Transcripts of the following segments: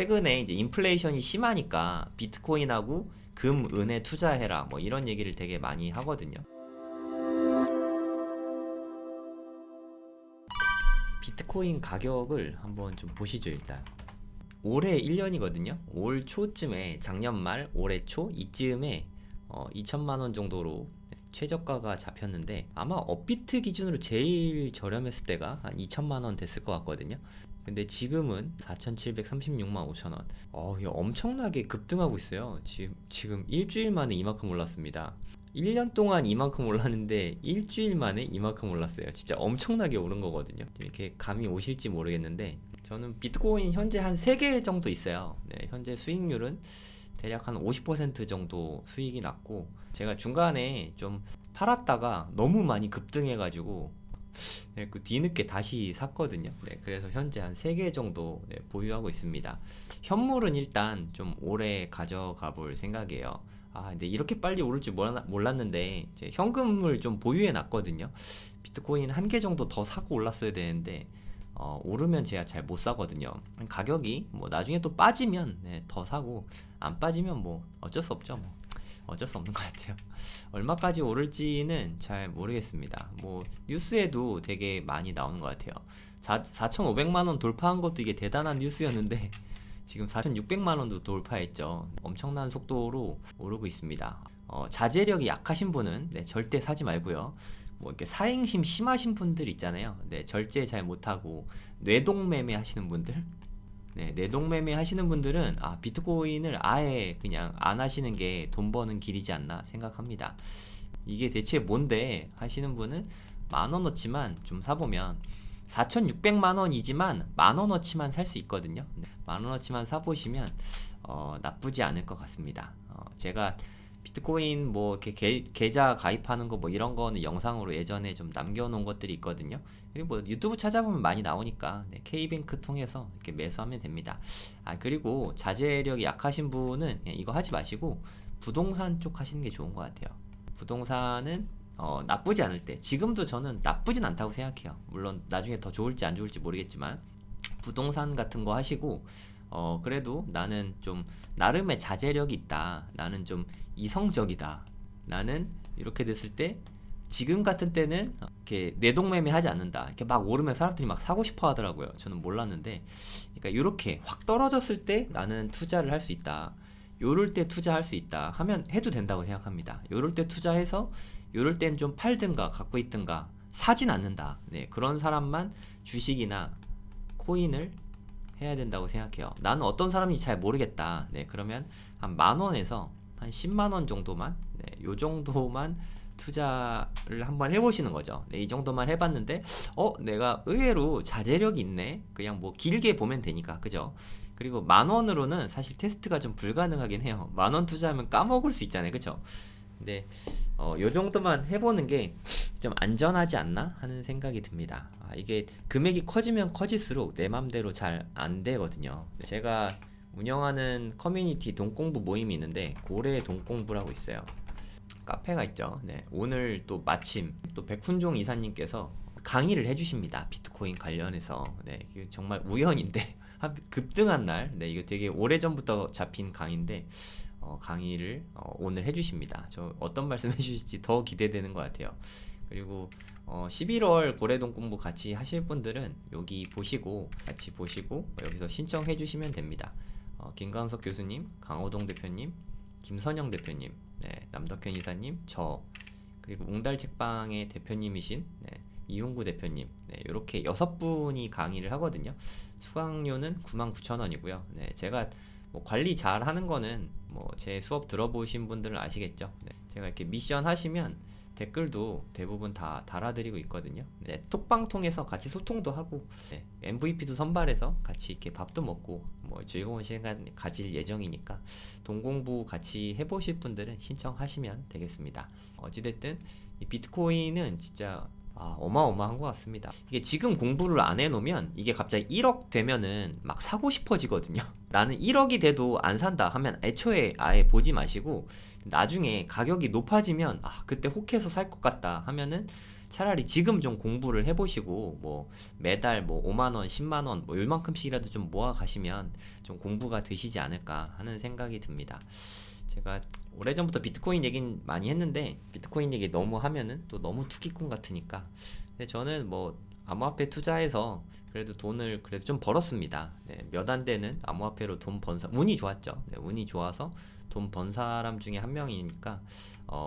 최근에 이제 인플레이션이 심하니까 비트코인하고 금, 은에 투자해라 뭐 이런 얘기를 되게 많이 하거든요. 비트코인 가격을 한번 좀 보시죠. 일단 올해 1년이거든요. 올 초쯤에 작년 말 올해 초 이쯤에 2천만 원 정도로 최저가가 잡혔는데 아마 업비트 기준으로 제일 저렴했을 때가 한 2천만 원 됐을 것 같거든요. 근데 지금은 4,736만 5천 원. 이거 엄청나게 급등하고 있어요. 지금 일주일 만에 이만큼 올랐습니다. 1년 동안 이만큼 올랐는데 일주일 만에 이만큼 올랐어요. 진짜 엄청나게 오른 거거든요. 이렇게 감이 오실지 모르겠는데 저는 비트코인 현재 한 3개 정도 있어요. 네, 현재 수익률은 대략 한 50% 정도 수익이 났고 제가 중간에 좀 팔았다가 너무 많이 급등해가지고 네, 그 뒤늦게 다시 샀거든요. 네, 그래서 현재 한 3개 정도 네, 보유하고 있습니다. 현물은 일단 좀 오래 가져가 볼 생각이에요. 근데 이렇게 빨리 오를 줄 몰랐는데 이제 현금을 좀 보유해 놨거든요. 비트코인 한 개 정도 더 사고 올랐어야 되는데 오르면 제가 잘 못 사거든요. 가격이 뭐 나중에 또 빠지면 네, 더 사고 안 빠지면 뭐 어쩔 수 없죠. 뭐 어쩔 수 없는 것 같아요. 얼마까지 오를지는 잘 모르겠습니다. 뭐 뉴스에도 되게 많이 나오는 것 같아요. 4,500만 원 돌파한 것도 이게 대단한 뉴스였는데 지금 4,600만 원도 돌파했죠. 엄청난 속도로 오르고 있습니다. 자제력이 약하신 분은 네, 절대 사지 말고요. 뭐 이렇게 사행심 심하신 분들 있잖아요. 네, 절제 잘 못하고 뇌동매매 하시는 분들, 네, 뇌동매매 하시는 분들은 비트코인을 아예 그냥 안 하시는 게 돈 버는 길이지 않나 생각합니다. 이게 대체 뭔데 하시는 분은 10,000원어치만 좀 사보면 4,600만 원이지만 10,000원어치만 살 수 있거든요. 10,000원어치만 사보시면 나쁘지 않을 것 같습니다. 제가 비트코인 뭐 이렇게 계좌 가입하는 거 뭐 이런 거는 영상으로 예전에 좀 남겨놓은 것들이 있거든요. 그리고 뭐 유튜브 찾아보면 많이 나오니까 네, K뱅크 통해서 이렇게 매수하면 됩니다. 그리고 자제력이 약하신 분은 이거 하지 마시고 부동산 쪽 하시는 게 좋은 것 같아요. 부동산은 나쁘지 않을 때 지금도 저는 나쁘진 않다고 생각해요. 물론 나중에 더 좋을지 안 좋을지 모르겠지만 부동산 같은 거 하시고 그래도 나는 좀 나름의 자제력이 있다. 나는 좀 이성적이다. 나는 이렇게 됐을 때 지금 같은 때는 이렇게 뇌동매매 하지 않는다. 이렇게 막 오르면 사람들이 막 사고 싶어 하더라고요. 저는 몰랐는데 그러니까 이렇게 확 떨어졌을 때 나는 투자를 할 수 있다. 요럴 때 투자할 수 있다 하면 해도 된다고 생각합니다. 요럴 때 투자해서 요럴 땐 좀 팔든가 갖고 있든가 사진 않는다. 네, 그런 사람만 주식이나 코인을 해야 된다고 생각해요. 나는 어떤 사람인지 잘 모르겠다. 네, 그러면 한 10,000원에서 한 100,000원 정도만, 네, 요 정도만 투자를 한번 해보시는 거죠. 네, 이 정도만 해봤는데, 내가 의외로 자제력이 있네. 그냥 뭐 길게 보면 되니까, 그죠? 그리고 10,000원으로는 사실 테스트가 좀 불가능하긴 해요. 10,000원 투자하면 까먹을 수 있잖아요, 그죠? 근데 요 정도만 해보는 게 좀 안전하지 않나 하는 생각이 듭니다. 이게 금액이 커지면 커질수록 내 맘대로 잘 안 되거든요. 제가 운영하는 커뮤니티 돈공부 모임이 있는데 고래 돈공부라고 있어요. 카페가 있죠. 네, 오늘 또 마침 또 백훈종 이사님께서 강의를 해주십니다. 비트코인 관련해서. 네, 이게 정말 우연인데 급등한 날, 네, 이거 되게 오래전부터 잡힌 강의인데 강의를 오늘 해주십니다. 저 어떤 말씀 해주실지 더 기대되는 것 같아요. 그리고 11월 고래동 공부 같이 하실 분들은 여기 보시고 같이 보시고 여기서 신청해 주시면 됩니다. 김광석 교수님, 강호동 대표님, 김선영 대표님, 네, 남덕현 이사님, 저 그리고 웅달 책방의 대표님이신 네, 이용구 대표님, 네, 이렇게 6분이 강의를 하거든요. 수강료는 99,000원이고요. 네, 제가 뭐 관리 잘 하는 거는 뭐 제 수업 들어보신 분들은 아시겠죠. 네, 제가 이렇게 미션 하시면 댓글도 대부분 다 달아드리고 있거든요. 네, 톡방 통해서 같이 소통도 하고 네, MVP도 선발해서 같이 이렇게 밥도 먹고 뭐 즐거운 시간 가질 예정이니까 동공부 같이 해보실 분들은 신청하시면 되겠습니다. 어찌됐든 이 비트코인은 진짜 어마어마한 것 같습니다. 이게 지금 공부를 안 해놓으면 이게 갑자기 1억 되면은 막 사고 싶어지거든요. 나는 1억이 돼도 안 산다 하면 애초에 아예 보지 마시고 나중에 가격이 높아지면 그때 혹해서 살 것 같다 하면은 차라리 지금 좀 공부를 해보시고 뭐 매달 뭐 5만 원, 10만 원, 뭐 요만큼씩이라도 좀 모아 가시면 좀 공부가 되시지 않을까 하는 생각이 듭니다. 제가 오래전부터 비트코인 얘긴 많이 했는데 비트코인 얘기 너무 하면은 또 너무 투기꾼 같으니까. 근데 저는 뭐 암호화폐 투자해서 그래도 돈을 그래도 좀 벌었습니다. 네, 몇 안 되는 암호화폐로 돈 번 운이 좋았죠. 네, 운이 좋아서 돈 번 사람 중에 한 명이니까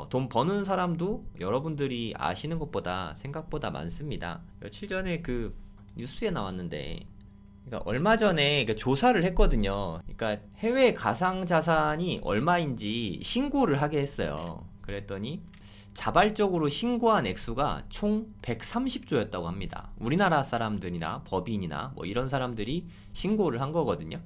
돈 버는 사람도 여러분들이 아시는 것보다 생각보다 많습니다. 며칠 전에 그 뉴스에 나왔는데, 그러니까 얼마 전에 그 조사를 했거든요. 그러니까 해외 가상 자산이 얼마인지 신고를 하게 했어요. 그랬더니 자발적으로 신고한 액수가 총 130조였다고 합니다. 우리나라 사람들이나 법인이나 뭐 이런 사람들이 신고를 한 거거든요.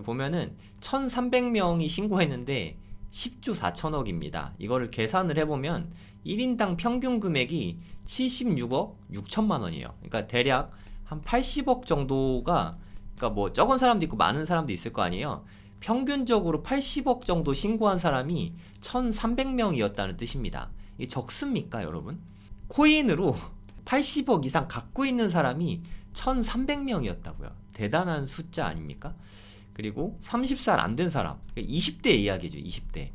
보면은 1300명이 신고했는데 10조 4천억입니다. 이거를 계산을 해보면 1인당 평균 금액이 76억 6천만 원이에요. 그러니까 대략 한 80억 정도가, 그러니까 뭐 적은 사람도 있고 많은 사람도 있을 거 아니에요. 평균적으로 80억 정도 신고한 사람이 1300명이었다는 뜻입니다. 이게 적습니까, 여러분? 코인으로 80억 이상 갖고 있는 사람이 1300명이었다고요. 대단한 숫자 아닙니까? 그리고 30살 안 된 사람, 20대 이야기죠. 20대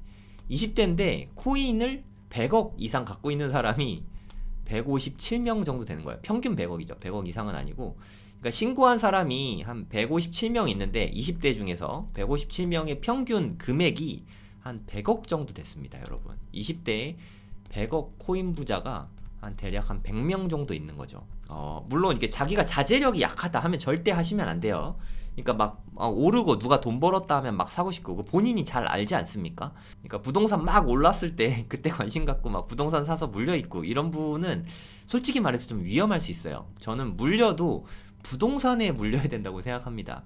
20대인데 코인을 100억 이상 갖고 있는 사람이 157명 정도 되는 거예요. 평균 100억이죠. 100억 이상은 아니고. 그러니까 신고한 사람이 한 157명 있는데 20대 중에서 157명의 평균 금액이 한 100억 정도 됐습니다, 여러분. 20대에 100억 코인 부자가 한 대략 한 100명 정도 있는 거죠. 물론 이게 자기가 자제력이 약하다 하면 절대 하시면 안 돼요. 그러니까 막 오르고 누가 돈 벌었다 하면 막 사고 싶고, 본인이 잘 알지 않습니까? 그러니까 부동산 막 올랐을 때 그때 관심 갖고 막 부동산 사서 물려 있고 이런 분은 솔직히 말해서 좀 위험할 수 있어요. 저는 물려도 부동산에 물려야 된다고 생각합니다.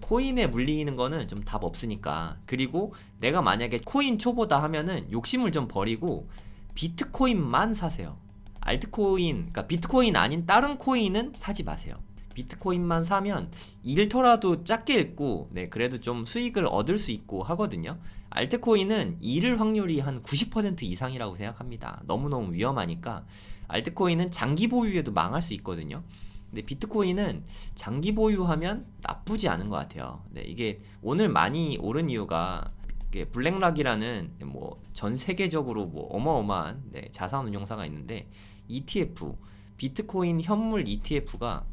코인에 물리는 거는 좀 답 없으니까. 그리고 내가 만약에 코인 초보다 하면은 욕심을 좀 버리고 비트코인만 사세요. 알트코인, 그러니까 비트코인 아닌 다른 코인은 사지 마세요. 비트코인만 사면 잃더라도 작게 읽고, 네, 그래도 좀 수익을 얻을 수 있고 하거든요. 알트코인은 잃을 확률이 한 90% 이상이라고 생각합니다. 너무너무 위험하니까. 알트코인은 장기 보유에도 망할 수 있거든요. 근데 비트코인은 장기 보유하면 나쁘지 않은 것 같아요. 네, 이게 오늘 많이 오른 이유가 블랙락이라는 뭐 전 세계적으로 뭐 어마어마한, 네, 자산 운용사가 있는데 ETF, 비트코인 현물 ETF가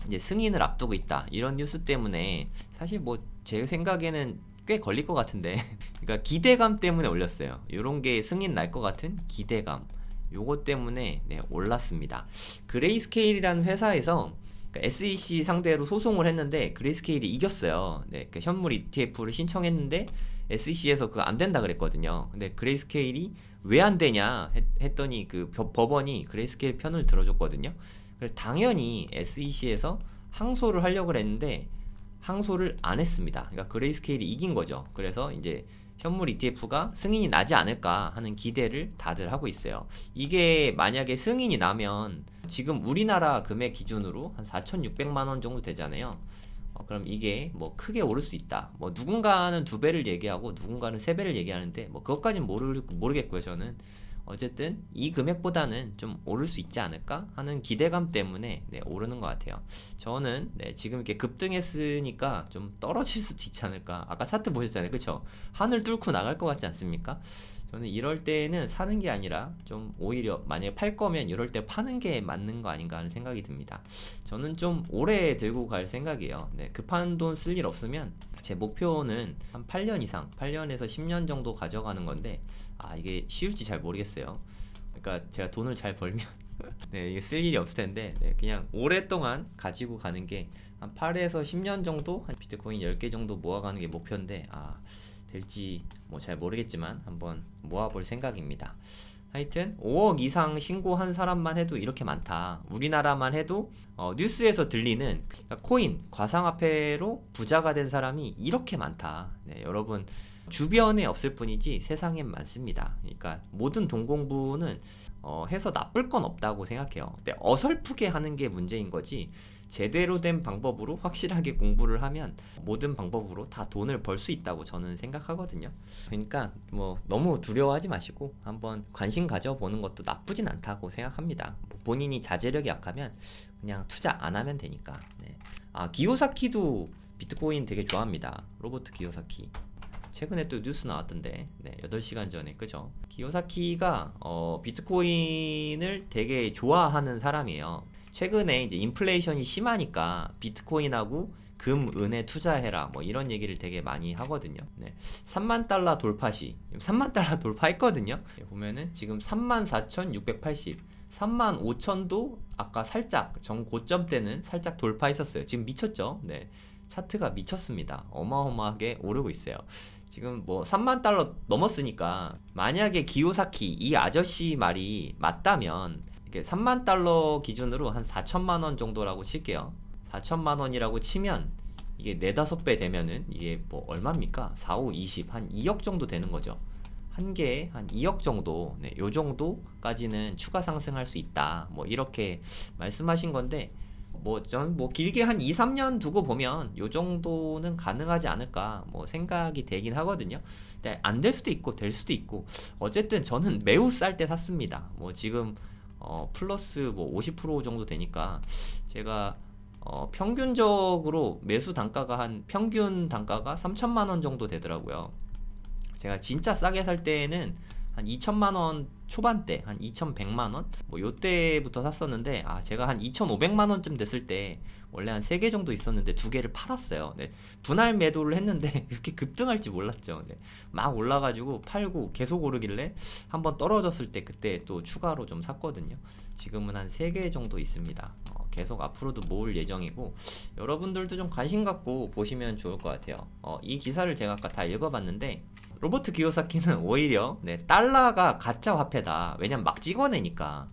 이제 승인을 앞두고 있다, 이런 뉴스 때문에 사실 뭐 제 생각에는 꽤 걸릴 것 같은데 그러니까 기대감 때문에 올렸어요. 요런 게 승인 날 것 같은 기대감, 요거 때문에, 네, 올랐습니다. 그레이스케일이라는 회사에서 SEC 상대로 소송을 했는데 그레이스케일이 이겼어요. 네, 그 현물 ETF를 신청했는데 SEC에서 그거 안 된다 그랬거든요. 근데 그레이스케일이 왜 안 되냐 했더니 그 법원이 그레이스케일 편을 들어줬거든요. 그래서 당연히 SEC에서 항소를 하려고 했는데 항소를 안 했습니다. 그러니까 그레이스케일이 이긴 거죠. 그래서 이제 현물 ETF가 승인이 나지 않을까 하는 기대를 다들 하고 있어요. 이게 만약에 승인이 나면 지금 우리나라 금액 기준으로 한 4,600만 원 정도 되잖아요. 그럼 이게 뭐 크게 오를 수 있다. 뭐 누군가는 2배를 얘기하고 누군가는 3배를 얘기하는데 뭐 그것까진 모르겠고요, 저는. 어쨌든 이 금액보다는 좀 오를 수 있지 않을까 하는 기대감 때문에, 네, 오르는 것 같아요. 저는, 네, 지금 이렇게 급등했으니까 좀 떨어질 수도 있지 않을까. 아까 차트 보셨잖아요, 그쵸? 하늘 뚫고 나갈 것 같지 않습니까? 저는 이럴 때는 사는 게 아니라 좀 오히려 만약에 팔 거면 이럴 때 파는 게 맞는 거 아닌가 하는 생각이 듭니다. 저는 좀 오래 들고 갈 생각이에요. 네, 급한 돈 쓸 일 없으면 제 목표는 한 8년 이상, 8년에서 10년 정도 가져가는 건데, 이게 쉬울지 잘 모르겠어요. 그러니까 제가 돈을 잘 벌면 네, 이게 쓸 일이 없을 텐데, 네, 그냥 오랫동안 가지고 가는 게 한 8에서 10년 정도, 한 비트코인 10개 정도 모아가는 게 목표인데, 될지 뭐 잘 모르겠지만 한번 모아볼 생각입니다. 하여튼 5억 이상 신고한 사람만 해도 이렇게 많다. 우리나라만 해도 뉴스에서 들리는, 그러니까 코인, 가상화폐로 부자가 된 사람이 이렇게 많다. 네, 여러분 주변에 없을 뿐이지 세상엔 많습니다. 그러니까 모든 돈 공부는 해서 나쁠 건 없다고 생각해요. 근데 어설프게 하는 게 문제인 거지, 제대로 된 방법으로 확실하게 공부를 하면 모든 방법으로 다 돈을 벌 수 있다고 저는 생각하거든요. 그러니까 뭐 너무 두려워하지 마시고 한번 관심 가져보는 것도 나쁘진 않다고 생각합니다. 뭐 본인이 자제력이 약하면 그냥 투자 안 하면 되니까. 네. 아, 기요사키도 비트코인 되게 좋아합니다. 로버트 기요사키. 최근에 또 뉴스 나왔던데, 네, 8시간 전에, 그죠? 기요사키가 비트코인을 되게 좋아하는 사람이에요. 최근에 이제 인플레이션이 심하니까 비트코인하고 금, 은에 투자해라, 뭐 이런 얘기를 되게 많이 하거든요. 네, 3만 달러 돌파 시, 3만 달러 돌파했거든요. 보면은 지금 34,680, 35,000도 아까 살짝 정고점 때는 살짝 돌파했었어요. 지금 미쳤죠? 네, 차트가 미쳤습니다. 어마어마하게 오르고 있어요. 지금 뭐 3만 달러 넘었으니까 만약에 기요사키 이 아저씨 말이 맞다면 이게 3만 달러 기준으로 한 4천만 원 정도라고 칠게요. 4천만 원이라고 치면 이게 4, 5배 되면은 이게 뭐 얼마입니까? 4, 5, 20, 한 2억 정도 되는 거죠. 한 개에 한 2억 정도, 네, 요 정도까지는 추가 상승할 수 있다. 뭐 이렇게 말씀하신 건데, 뭐 전 뭐 길게 한 2, 3년 두고 보면 요 정도는 가능하지 않을까 뭐 생각이 되긴 하거든요. 근데 안 될 수도 있고 될 수도 있고, 어쨌든 저는 매우 쌀 때 샀습니다. 뭐 지금 플러스 뭐 50% 정도 되니까 제가 평균적으로 매수 단가가 한 평균 단가가 3천만 원 정도 되더라고요. 제가 진짜 싸게 살 때에는 한 2천만 원 초반대, 한 2,100만 원? 뭐 요때부터 샀었는데, 아, 제가 한 2,500만 원쯤 됐을 때 원래 한 3개 정도 있었는데 2개를 팔았어요. 네. 분할 매도를 했는데 이렇게 급등할지 몰랐죠. 네. 막 올라가지고 팔고 계속 오르길래 한번 떨어졌을 때 그때 또 추가로 좀 샀거든요. 지금은 한 3개 정도 있습니다. 계속 앞으로도 모을 예정이고, 여러분들도 좀 관심 갖고 보시면 좋을 것 같아요. 이 기사를 제가 아까 다 읽어봤는데, 로버트 기요사키는 오히려 네, 달러가 가짜 화폐다. 왜냐면 막 찍어내니까.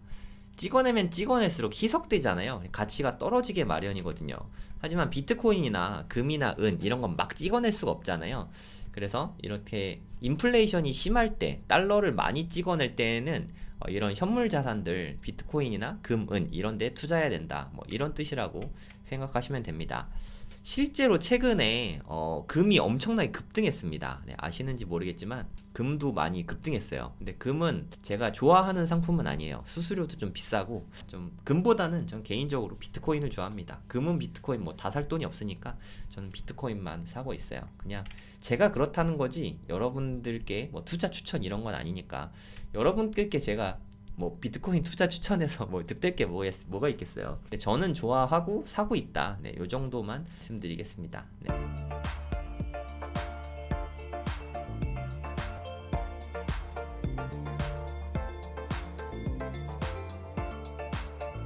찍어내면 찍어낼수록 희석되잖아요. 가치가 떨어지게 마련이거든요. 하지만 비트코인이나 금이나 은 이런 건 막 찍어낼 수가 없잖아요. 그래서 이렇게 인플레이션이 심할 때, 달러를 많이 찍어낼 때에는 이런 현물 자산들, 비트코인이나 금, 은 이런 데 투자해야 된다. 뭐 이런 뜻이라고 생각하시면 됩니다. 실제로 최근에 금이 엄청나게 급등했습니다. 네, 아시는지 모르겠지만 금도 많이 급등했어요. 근데 금은 제가 좋아하는 상품은 아니에요. 수수료도 좀 비싸고, 좀 금보다는 전 개인적으로 비트코인을 좋아합니다. 금은 비트코인 뭐 다 살 돈이 없으니까 저는 비트코인만 사고 있어요. 그냥 제가 그렇다는 거지 여러분들께 뭐 투자 추천 이런 건 아니니까, 여러분들께 제가 뭐 비트코인 투자 추천해서 뭐 득될 게 뭐가 있겠어요. 근데 저는 좋아하고 사고 있다. 네, 요 정도만 말씀드리겠습니다. 네.